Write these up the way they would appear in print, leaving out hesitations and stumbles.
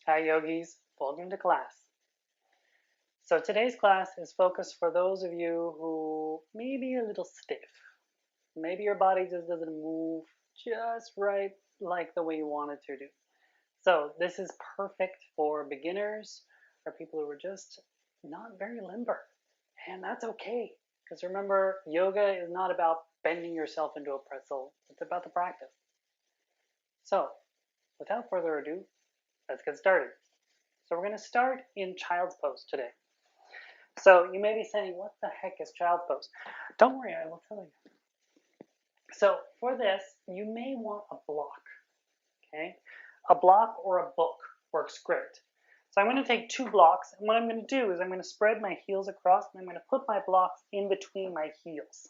Hi yogis, welcome to class. So today's class is focused for those of you who may be a little stiff. Maybe your body just doesn't move just right like the way you want it to do. So this is perfect for beginners or people who are just not very limber. And that's okay. Because remember, yoga is not about bending yourself into a pretzel. It's about the practice. So without further ado, let's get started. So we're going to start in child's pose today. So you may be saying, what the heck is child's pose? Don't worry, I will tell you. So for this, you may want a block, okay? A block or a book works great. So I'm going to take two blocks, and what I'm going to do is I'm going to spread my heels across, and I'm going to put my blocks in between my heels.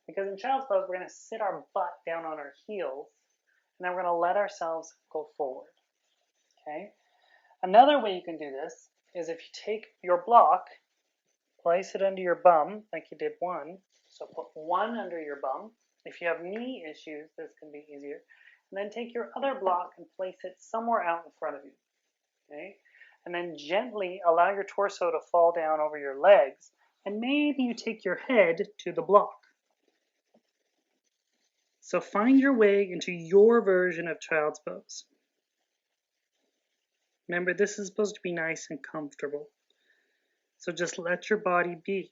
Because in child's pose, we're going to sit our butt down on our heels, and then we're going to let ourselves go forward, okay? Another way you can do this is if you take your block, place it under your bum like you did one. So put one under your bum. If you have knee issues, this can be easier. And then take your other block and place it somewhere out in front of you. Okay? And then gently allow your torso to fall down over your legs. And maybe you take your head to the block. So find your way into your version of child's pose. Remember, this is supposed to be nice and comfortable. So just let your body be.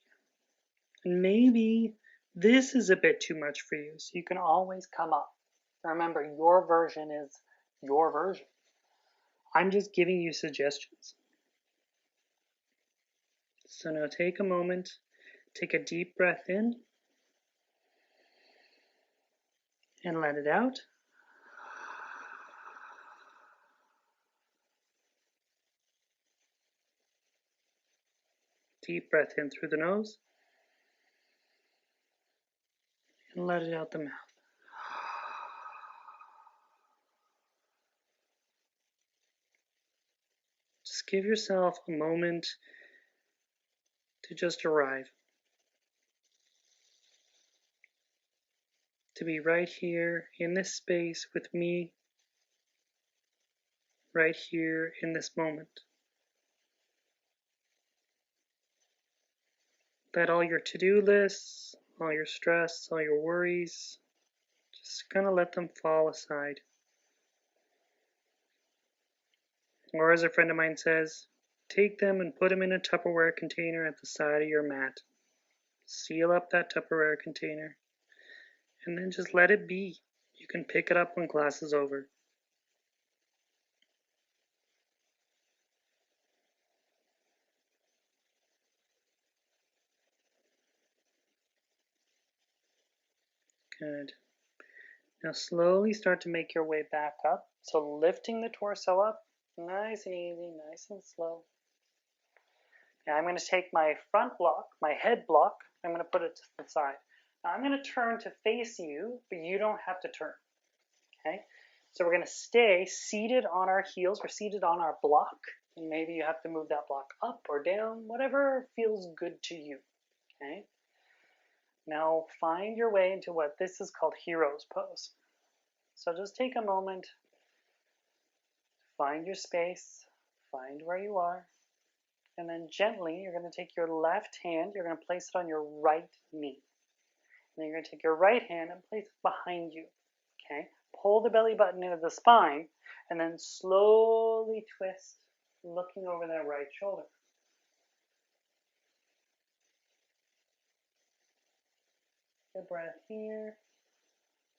And maybe this is a bit too much for you, so you can always come up. Remember, your version is your version. I'm just giving you suggestions. So now take a moment, take a deep breath in, and let it out. Deep breath in through the nose, and let it out the mouth. Just give yourself a moment to just arrive. To be right here in this space with me, right here in this moment. Let all your to-do lists, all your stress, all your worries, just kind of let them fall aside. Or as a friend of mine says, take them and put them in a Tupperware container at the side of your mat. Seal up that Tupperware container, and then just let it be. You can pick it up when class is over. Good. Now slowly start to make your way back up. So lifting the torso up, nice and easy, nice and slow. Now I'm going to take my front block, my head block, I'm going to put it to the side. Now I'm going to turn to face you, but you don't have to turn. Okay? So we're going to stay seated on our heels, we're seated on our block, and maybe you have to move that block up or down, whatever feels good to you. Okay? Now find your way into what this is called hero's pose. So just take a moment, find your space, find where you are, and then gently you're going to take your left hand, you're going to place it on your right knee. And then you're going to take your right hand and place it behind you. Okay? Pull the belly button into the spine, and then slowly twist, looking over that right shoulder. Take a breath here.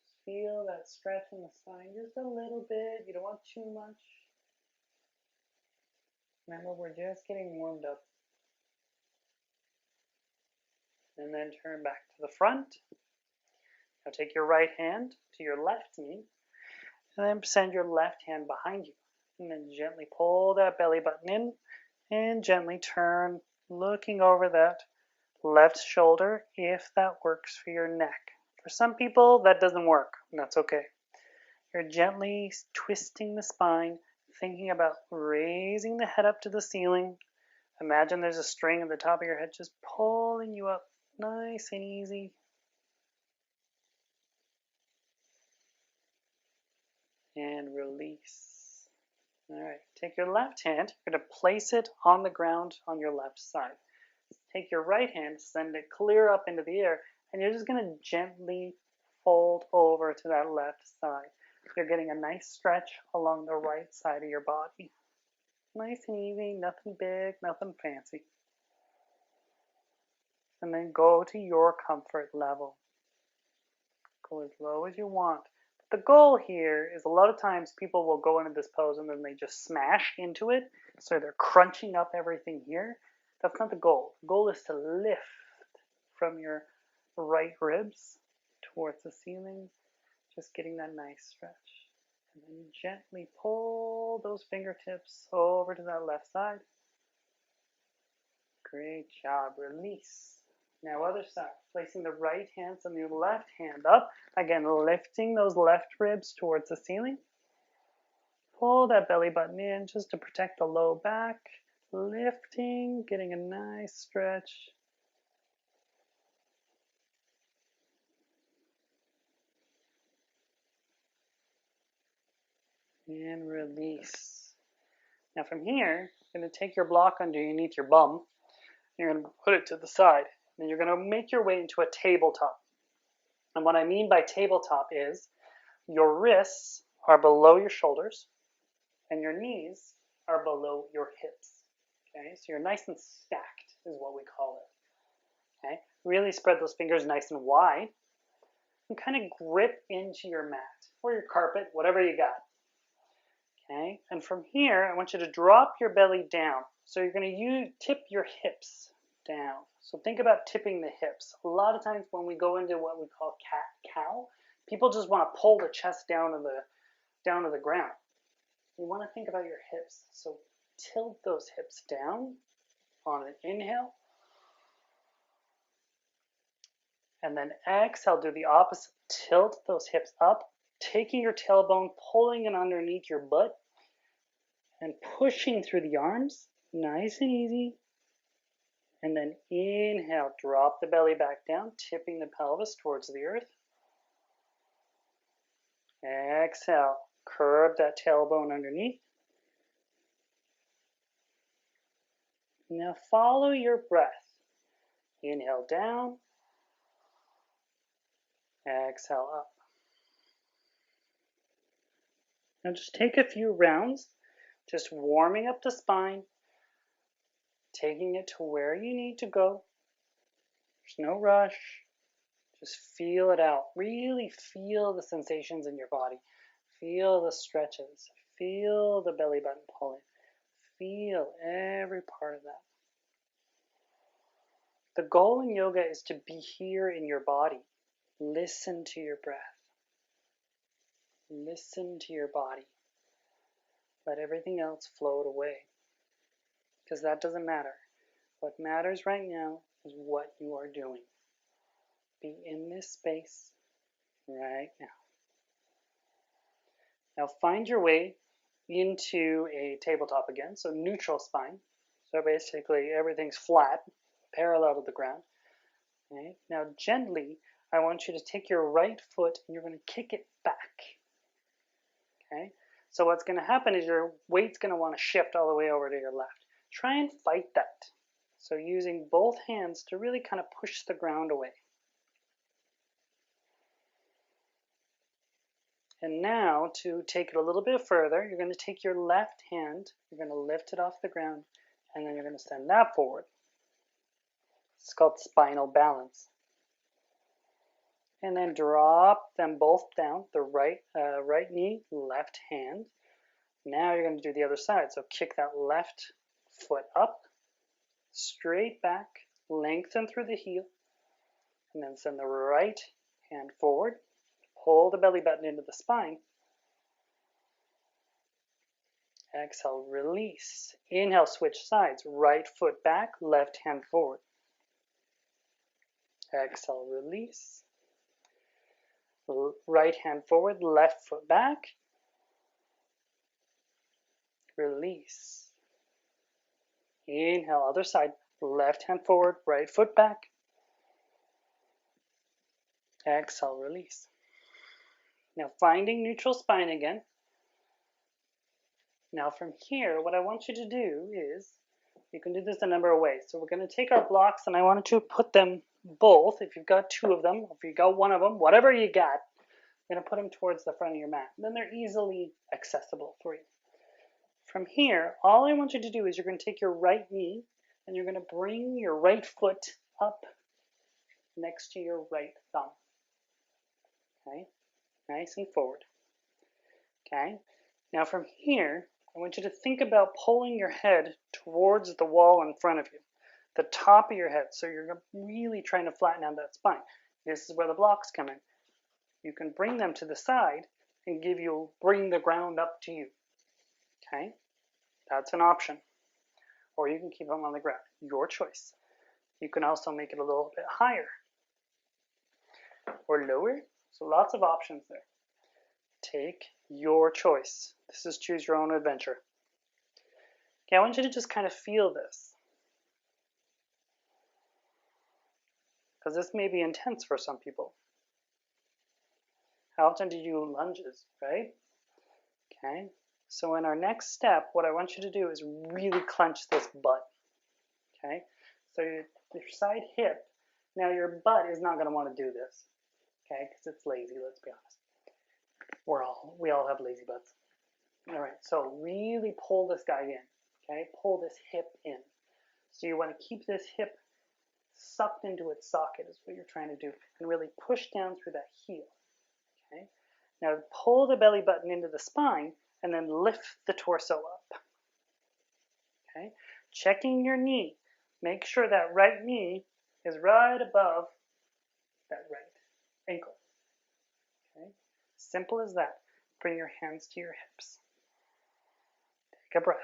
Just feel that stretch in the spine just a little bit. You don't want too much. Remember, we're just getting warmed up. And then turn back to the front. Now take your right hand to your left knee, and then send your left hand behind you. And then gently pull that belly button in, and gently turn, looking over that left shoulder if that works for your neck. For some people, that doesn't work, and that's okay. You're gently twisting the spine, thinking about raising the head up to the ceiling. Imagine there's a string at the top of your head just pulling you up nice and easy. And release. All right, take your left hand, you're going to place it on the ground on your left side. Take your right hand, send it clear up into the air, and you're just going to gently fold over to that left side. You're getting a nice stretch along the right side of your body. Nice and easy, nothing big, nothing fancy. And then go to your comfort level. Go as low as you want. But the goal here is a lot of times people will go into this pose and then they just smash into it. So they're crunching up everything here. That's not the goal. The goal is to lift from your right ribs towards the ceiling, just getting that nice stretch. And then gently pull those fingertips over to that left side. Great job. Release. Now other side. Placing the right hand on your left hand up. Again, lifting those left ribs towards the ceiling. Pull that belly button in just to protect the low back. Lifting, getting a nice stretch. And release. Now from here, you're going to take your block underneath your bum. You're going to put it to the side. And you're going to make your way into a tabletop. And what I mean by tabletop is your wrists are below your shoulders and your knees are below your hips. Okay, so you're nice and stacked is what we call it. Okay, really spread those fingers nice and wide and kind of grip into your mat or your carpet, whatever you got. Okay, and from here, I want you to drop your belly down. So you're going to tip your hips down. So think about tipping the hips. A lot of times when we go into what we call cat-cow, people just want to pull the chest down to the ground. You want to think about your hips. So tilt those hips down on an inhale. And then exhale, do the opposite. Tilt those hips up, taking your tailbone, pulling it underneath your butt, and pushing through the arms, nice and easy. And then inhale, drop the belly back down, tipping the pelvis towards the earth. Exhale, curve that tailbone underneath. Now follow your breath. Inhale down, exhale up. Now just take a few rounds, just warming up the spine, taking it to where you need to go. There's no rush. Just feel it out. Really feel the sensations in your body. Feel the stretches. Feel the belly button pulling. Feel every part of that. The goal in yoga is to be here in your body. Listen to your breath. Listen to your body. Let everything else float away. Because that doesn't matter. What matters right now is what you are doing. Be in this space right now. Now find your way into a tabletop again, so neutral spine. So basically everything's flat, parallel to the ground. Okay? Now gently, I want you to take your right foot and you're going to kick it back. Okay? So what's going to happen is your weight's going to want to shift all the way over to your left. Try and fight that. So using both hands to really kind of push the ground away. And now to take it a little bit further, you're going to take your left hand, you're going to lift it off the ground, and then you're going to send that forward. It's called spinal balance. And then drop them both down, the right knee, left hand. Now you're going to do the other side. So kick that left foot up, straight back, lengthen through the heel, and then send the right hand forward. Pull the belly button into the spine. Exhale, release. Inhale, switch sides. Right foot back, left hand forward. Exhale, release. Right hand forward, left foot back. Release. Inhale, other side. Left hand forward, right foot back. Exhale, release. Now finding neutral spine again. Now from here, what I want you to do is, you can do this a number of ways. So we're going to take our blocks and I wanted to put them both, if you've got two of them, if you got one of them, whatever you got, you're going to put them towards the front of your mat. Then they're easily accessible for you. From here, all I want you to do is you're going to take your right knee and you're going to bring your right foot up next to your right thumb. Okay, nice and forward. Okay, now from here, I want you to think about pulling your head towards the wall in front of you, the top of your head. So you're really trying to flatten out that spine. This is where the blocks come in. You can bring them to the side and bring the ground up to you. Okay, that's an option. Or you can keep them on the ground, your choice. You can also make it a little bit higher or lower. So lots of options there. Take your choice. This is choose your own adventure. Okay, I want you to just kind of feel this, because this may be intense for some people. How often do you do lunges, right? Okay, so in our next step, what I want you to do is really clench this butt. Okay, so your side hip, now your butt is not going to want to do this, okay, because it's lazy, let's be honest. We all have lazy butts. All right, so really pull this guy in, okay? Pull this hip in. So you want to keep this hip sucked into its socket is what you're trying to do, and really push down through that heel, okay? Now pull the belly button into the spine and then lift the torso up, okay? Checking your knee. Make sure that right knee is right above that right ankle, okay? Simple as that. Bring your hands to your hips. Take a breath.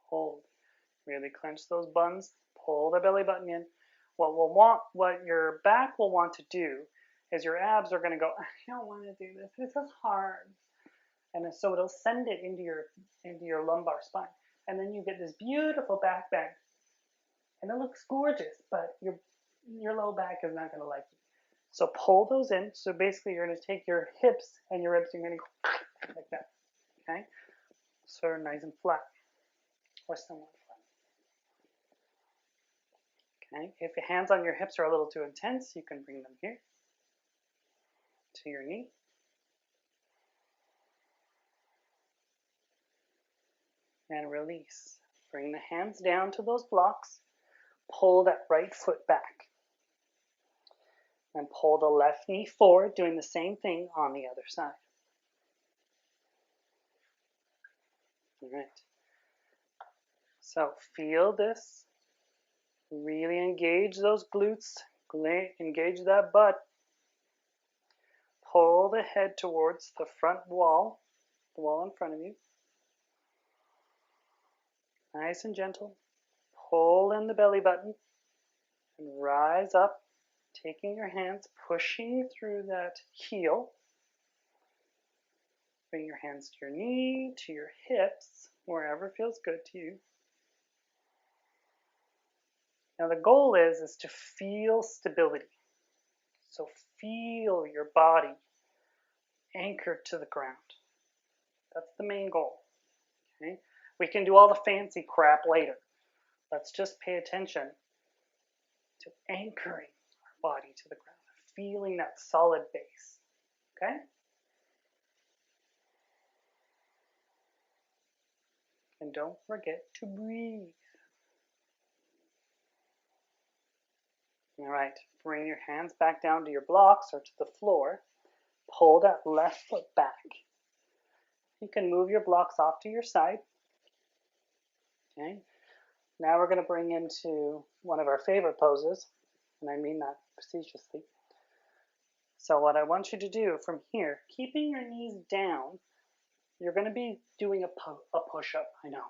Hold. Really clench those buns. Pull the belly button in. What your back will want to do is your abs are going to go, I don't want to do this. This is hard. And so it'll send it into your lumbar spine. And then you get this beautiful back bend. And it looks gorgeous, but your low back is not going to like it. So pull those in. So basically you're going to take your hips and your ribs, you're going to go like that. Okay? So they're nice and flat. Or somewhat flat. Okay? If your hands on your hips are a little too intense, you can bring them here to your knee. And release. Bring the hands down to those blocks. Pull that right foot back. And pull the left knee forward, doing the same thing on the other side. All right. So feel this. Really engage those glutes. Engage that butt. Pull the head towards the front wall, the wall in front of you. Nice and gentle. Pull in the belly button and rise up, taking your hands, pushing through that heel. Bring your hands to your knee, to your hips, wherever feels good to you. Now the goal is to feel stability. So feel your body anchored to the ground. That's the main goal. Okay? We can do all the fancy crap later. Let's just pay attention to anchoring our body to the ground, feeling that solid base. Okay? And don't forget to breathe. All right, bring your hands back down to your blocks or to the floor. Pull that left foot back. You can move your blocks off to your side. Okay. Now we're going to bring into one of our favorite poses, and I mean that facetiously. So what I want you to do from here, keeping your knees down, you're going to be doing a push-up. I know,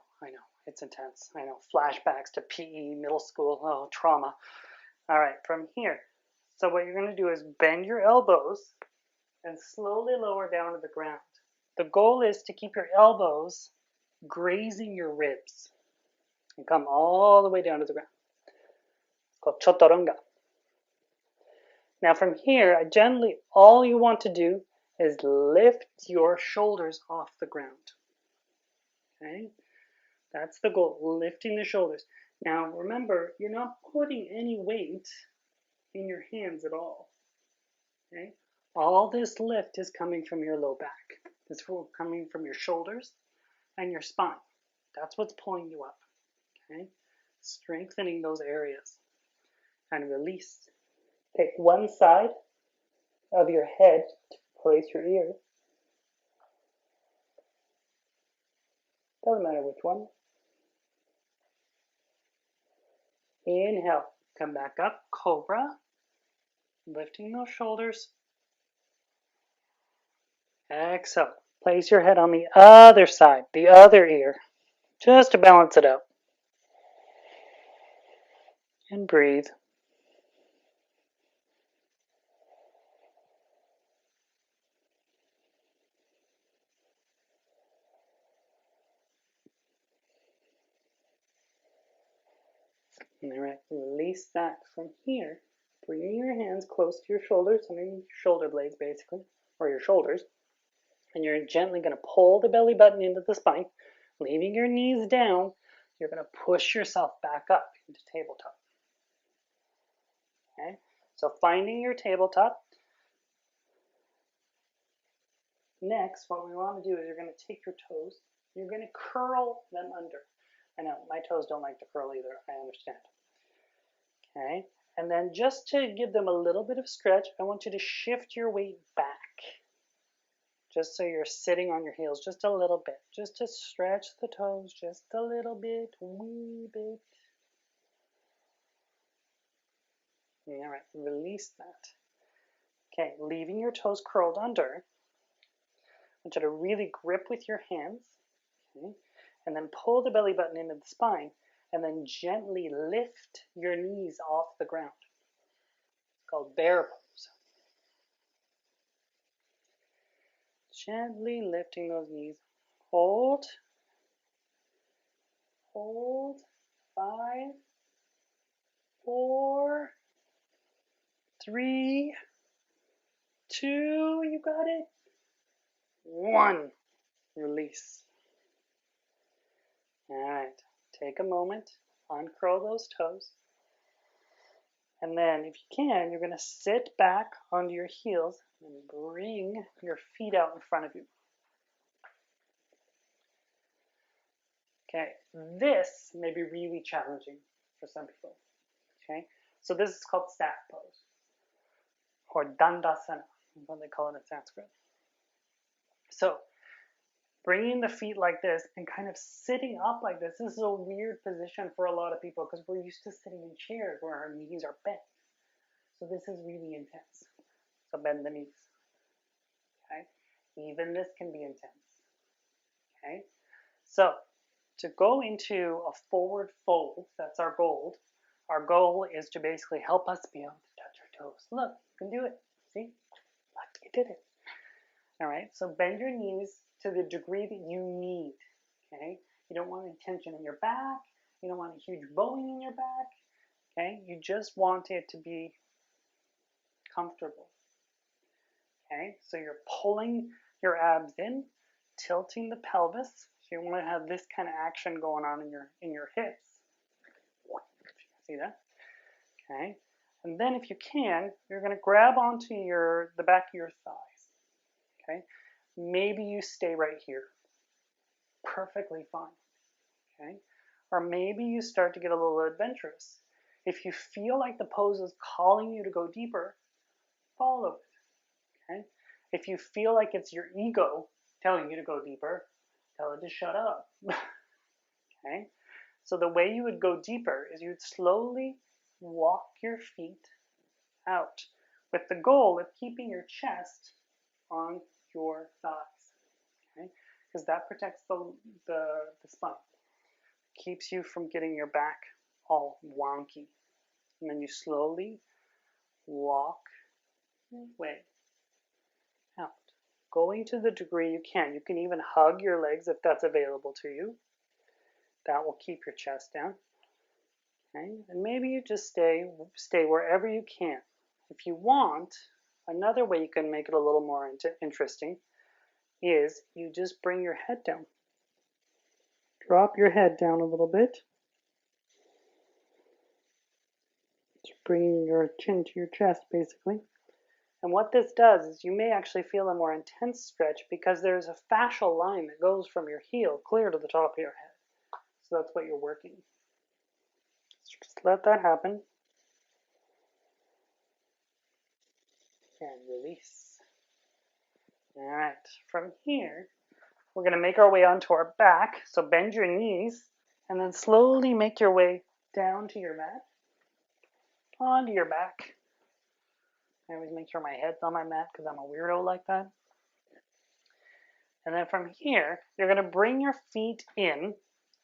it's intense. I know, flashbacks to PE, middle school, oh, trauma. All right, from here. So what you're going to do is bend your elbows and slowly lower down to the ground. The goal is to keep your elbows grazing your ribs and come all the way down to the ground. called chaturanga. Now from here, all you want to do is lift your shoulders off the ground. Okay? That's the goal, lifting the shoulders. Now remember, you're not putting any weight in your hands at all. Okay? All this lift is coming from your low back. It's coming from your shoulders and your spine. That's what's pulling you up. Okay? Strengthening those areas. And release. Take one side of your head to place your ear. Doesn't matter which one. Inhale, come back up, cobra, lifting those shoulders. Exhale, place your head on the other side, the other ear, just to balance it out. And breathe. All right, release that from here. Bringing your hands close to your shoulders, underneath your shoulder blades basically, or your shoulders. And you're gently going to pull the belly button into the spine, leaving your knees down. You're going to push yourself back up into tabletop. Okay, so finding your tabletop. Next, what we want to do is you're going to take your toes, you're going to curl them under. I know, my toes don't like to curl either, I understand. Okay, and then just to give them a little bit of stretch, I want you to shift your weight back. Just so you're sitting on your heels just a little bit. Just to stretch the toes just a little bit, wee bit. All right, release that. Okay, leaving your toes curled under. I want you to really grip with your hands. Okay, and then pull the belly button into the spine. And then gently lift your knees off the ground. It's called bear pose. Gently lifting those knees. Hold. Hold. 5, 4, 3, 2, you got it. 1. Release. All right. Take a moment. Uncurl those toes. And then, if you can, you're going to sit back onto your heels and bring your feet out in front of you. Okay, this may be really challenging for some people. Okay, so this is called staff pose, or dandasana, what they call it in Sanskrit. So, bringing the feet like this and kind of sitting up like this. This is a weird position for a lot of people because we're used to sitting in chairs where our knees are bent. So this is really intense. So bend the knees. Okay, even this can be intense. Okay, so to go into a forward fold, that's our goal. Our goal is to basically help us be able to touch our toes. Look, you can do it. See? Look, you did it. All right, so bend your knees to the degree that you need. Okay, you don't want any tension in your back. You don't want a huge bowing in your back. Okay, you just want it to be comfortable. Okay, so you're pulling your abs in, tilting the pelvis. So you want to have this kind of action going on in your hips. See that? Okay, and then if you can, you're going to grab onto the back of your thighs. Okay, maybe you stay right here. Perfectly fine. Okay, or maybe you start to get a little adventurous. If you feel like the pose is calling you to go deeper, follow it. Okay, if you feel like it's your ego telling you to go deeper, tell it to shut up. Okay, so the way you would go deeper is you'd slowly walk your feet out with the goal of keeping your chest on your thighs. Okay, because that protects the spine, keeps you from getting your back all wonky. And then you slowly walk your way out, going to the degree you can. You can even hug your legs if that's available to you. That will keep your chest down. Okay, and maybe you just stay wherever you can. If you want, another way you can make it a little more interesting is you just bring your head down. Drop your head down a little bit. Just bringing your chin to your chest, basically. And what this does is you may actually feel a more intense stretch because there's a fascial line that goes from your heel clear to the top of your head. So that's what you're working. So just let that happen. And release. All right, from here, we're going to make our way onto our back. So bend your knees and then slowly make your way down to your mat, onto your back. I always make sure my head's on my mat because I'm a weirdo like that. And then from here, you're going to bring your feet in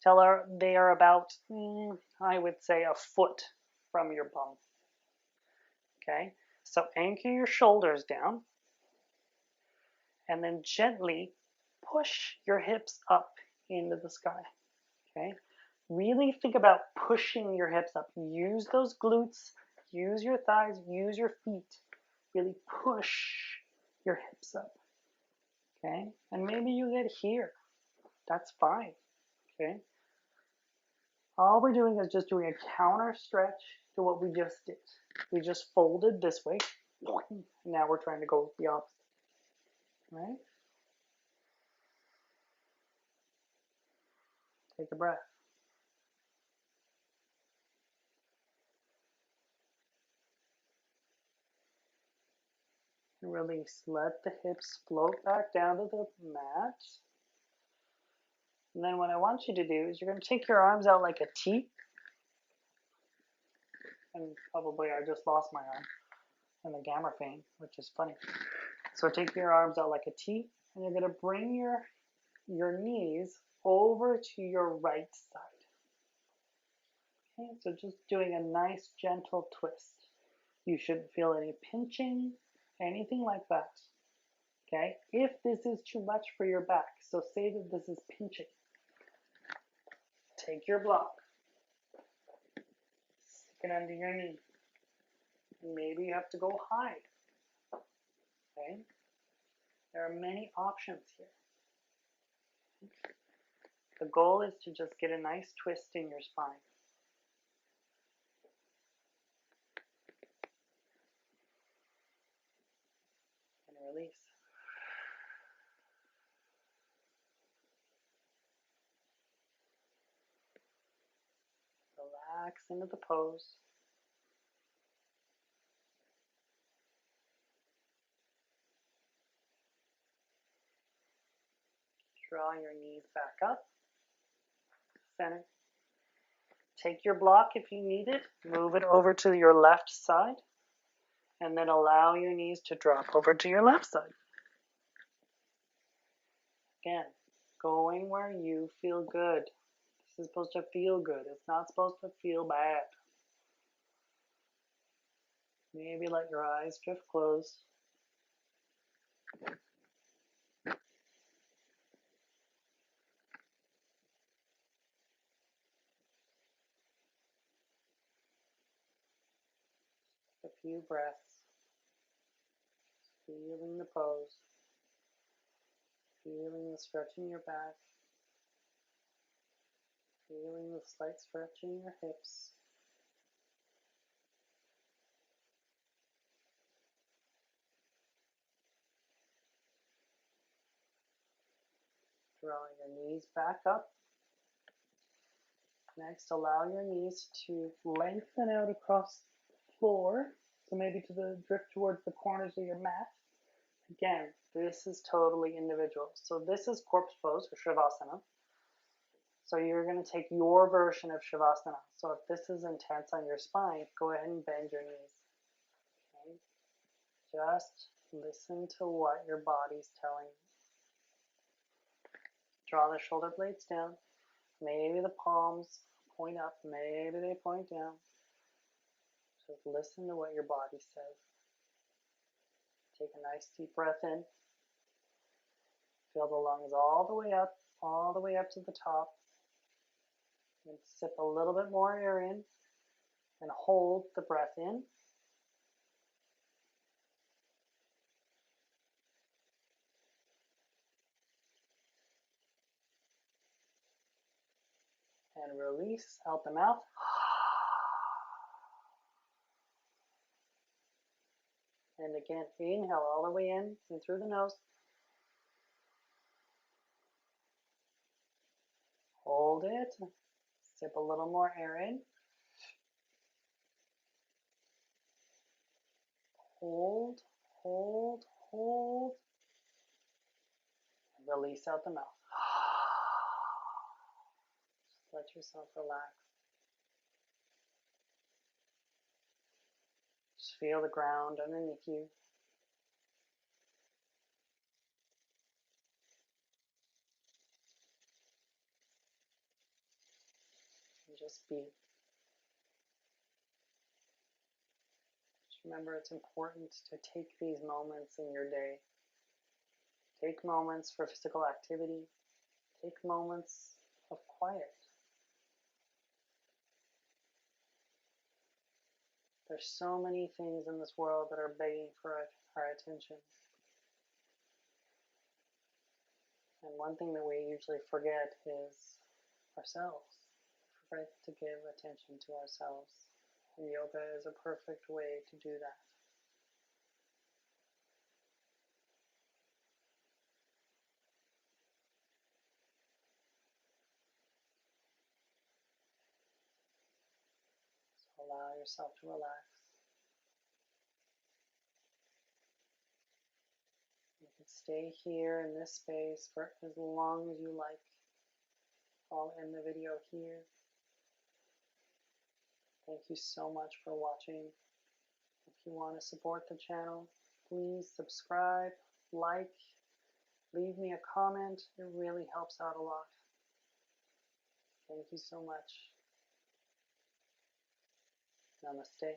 till they are about, I would say, a foot from your bum. Okay, so anchor your shoulders down and then gently push your hips up into the sky. Okay, really think about pushing your hips up. Use those glutes, use your thighs, use your feet. Really push your hips up. Okay, and maybe you get here. That's fine. Okay, all we're doing is just doing a counter stretch to what we just did. We just folded this way. Now we're trying to go the opposite. Right? Take a breath. And release. Let the hips float back down to the mat. And then what I want you to do is you're going to take your arms out like a T. And probably I just lost my arm in the gamma thing, which is funny. So take your arms out like a T, and you're going to bring your knees over to your right side. Okay, so just doing a nice gentle twist. You shouldn't feel any pinching, anything like that. Okay, if this is too much for your back, so say that this is pinching, take your block, stick it under your knee. Maybe you have to go high. Okay, there are many options here. The goal is to just get a nice twist in your spine. And release. Relax into the pose. Draw your knees back up. Center. Take your block if you need it. Move it over to your left side. And then allow your knees to drop over to your left side. Again, going where you feel good. This is supposed to feel good. It's not supposed to feel bad. Maybe let your eyes drift closed. A few breaths. Feeling the pose. Feeling the stretch in your back. Feeling the slight stretch in your hips. Draw your knees back up. Next, allow your knees to lengthen out across the floor. So maybe drift towards the corners of your mat. Again, this is totally individual. So this is corpse pose or Shavasana. So you're going to take your version of Shavasana. So if this is intense on your spine, go ahead and bend your knees. Okay? Just listen to what your body's telling you. Draw the shoulder blades down. Maybe the palms point up, maybe they point down. Just listen to what your body says. Take a nice deep breath in. Feel the lungs all the way up to the top. And sip a little bit more air in. and hold the breath in. And release out the mouth. And again, inhale all the way in and through the nose. Hold it. Sip a little more air in. Hold, hold, hold. And release out the mouth. Just let yourself relax. Just feel the ground underneath you. And just be. Just remember, it's important to take these moments in your day. Take moments for physical activity. Take moments of quiet. There's so many things in this world that are begging for our attention. And one thing that we usually forget is ourselves. We forget to give attention to ourselves. And yoga is a perfect way to do that. So allow yourself to relax. You can stay here in this space for as long as you like. I'll end the video here. Thank you so much for watching. If you want to support the channel, please subscribe, like, leave me a comment. It really helps out a lot. Thank you so much. Namaste.